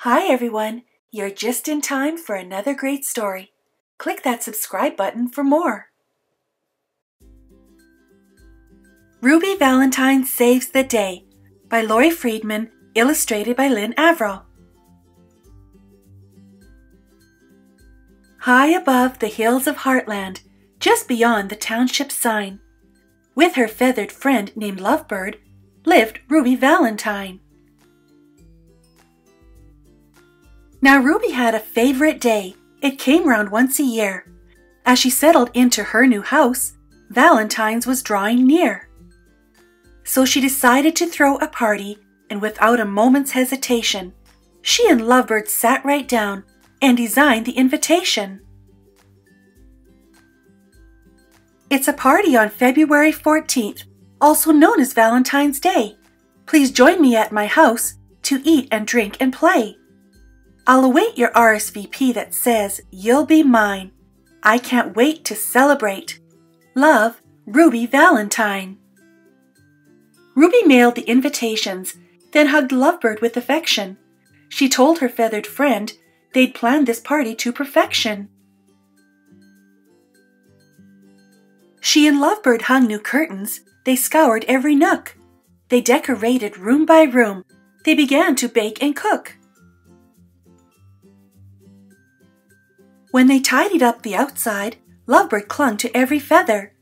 Hi everyone, you're just in time for another great story. Click that subscribe button for more. Ruby Valentine Saves the Day by Laurie Friedman, illustrated by Lynn Averill. High above the hills of Heartland, just beyond the township sign, with her feathered friend named Lovebird, lived Ruby Valentine. Now Ruby had a favorite day. It came round once a year. As she settled into her new house, Valentine's was drawing near. So she decided to throw a party, and without a moment's hesitation, she and Lovebird sat right down and designed the invitation. It's a party on February 14th, also known as Valentine's Day. Please join me at my house to eat and drink and play. I'll await your RSVP that says you'll be mine. I can't wait to celebrate. Love, Ruby Valentine. Ruby mailed the invitations, then hugged Lovebird with affection. She told her feathered friend they'd planned this party to perfection. She and Lovebird hung new curtains. They scoured every nook. They decorated room by room. They began to bake and cook. When they tidied up the outside, Lovebird clung to every feather.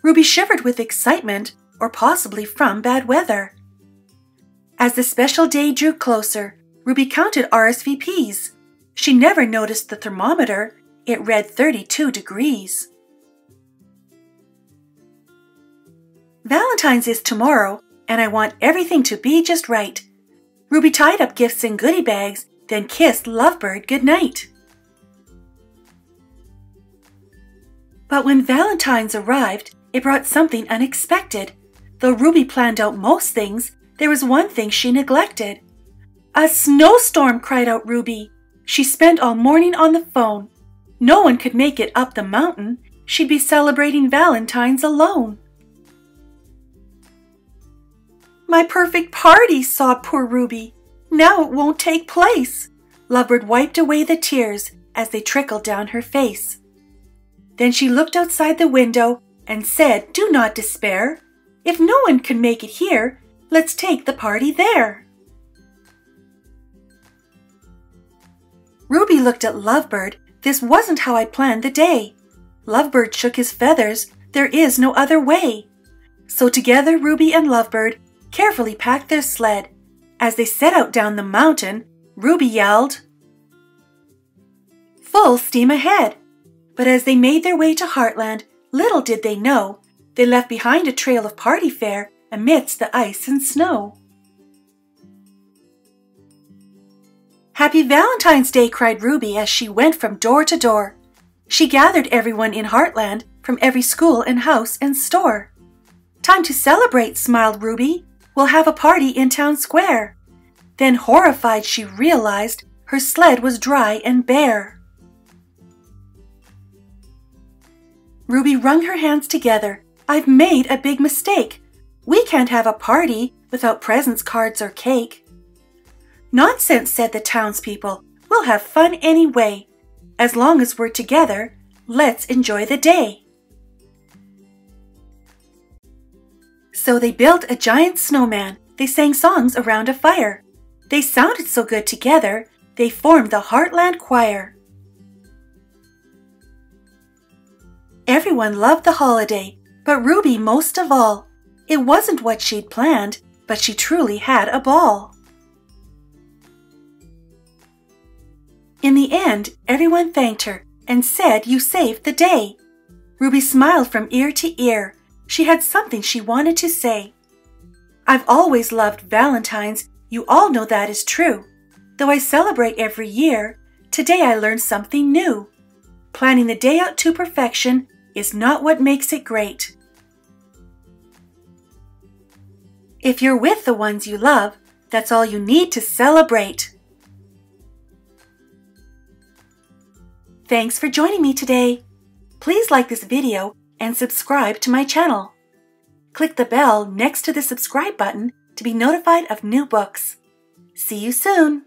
Ruby shivered with excitement, or possibly from bad weather. As the special day drew closer, Ruby counted RSVPs. She never noticed the thermometer. It read 32 degrees. Valentine's is tomorrow, and I want everything to be just right. Ruby tied up gifts in goodie bags, then kissed Lovebird goodnight. But when Valentine's arrived, it brought something unexpected. Though Ruby planned out most things, there was one thing she neglected. "A snowstorm!" cried out Ruby. She spent all morning on the phone. No one could make it up the mountain. She'd be celebrating Valentine's alone. "My perfect party," sobbed poor Ruby. "Now it won't take place." Lovebird wiped away the tears as they trickled down her face. Then she looked outside the window and said, "Do not despair. If no one can make it here, let's take the party there." Ruby looked at Lovebird. "This wasn't how I planned the day." Lovebird shook his feathers. "There is no other way." So together Ruby and Lovebird carefully packed their sled. As they set out down the mountain, Ruby yelled, "Full steam ahead!" But as they made their way to Heartland, little did they know, they left behind a trail of party fare amidst the ice and snow. "Happy Valentine's Day!" cried Ruby as she went from door to door. She gathered everyone in Heartland from every school and house and store. "Time to celebrate," smiled Ruby. "We'll have a party in town square." Then horrified she realized her sled was dry and bare. Ruby wrung her hands together. "I've made a big mistake. We can't have a party without presents, cards, or cake." "Nonsense," said the townspeople. "We'll have fun anyway. As long as we're together, let's enjoy the day." So they built a giant snowman. They sang songs around a fire. They sounded so good together, they formed the Heartland Choir. Everyone loved the holiday, but Ruby most of all. It wasn't what she'd planned, but she truly had a ball. In the end, everyone thanked her and said, "You saved the day." Ruby smiled from ear to ear. She had something she wanted to say. "I've always loved Valentine's. You all know that is true. Though I celebrate every year, today I learned something new. Planning the day out to perfection is not what makes it great. If you're with the ones you love, that's all you need to celebrate." Thanks for joining me today. Please like this video and subscribe to my channel. Click the bell next to the subscribe button to be notified of new books. See you soon!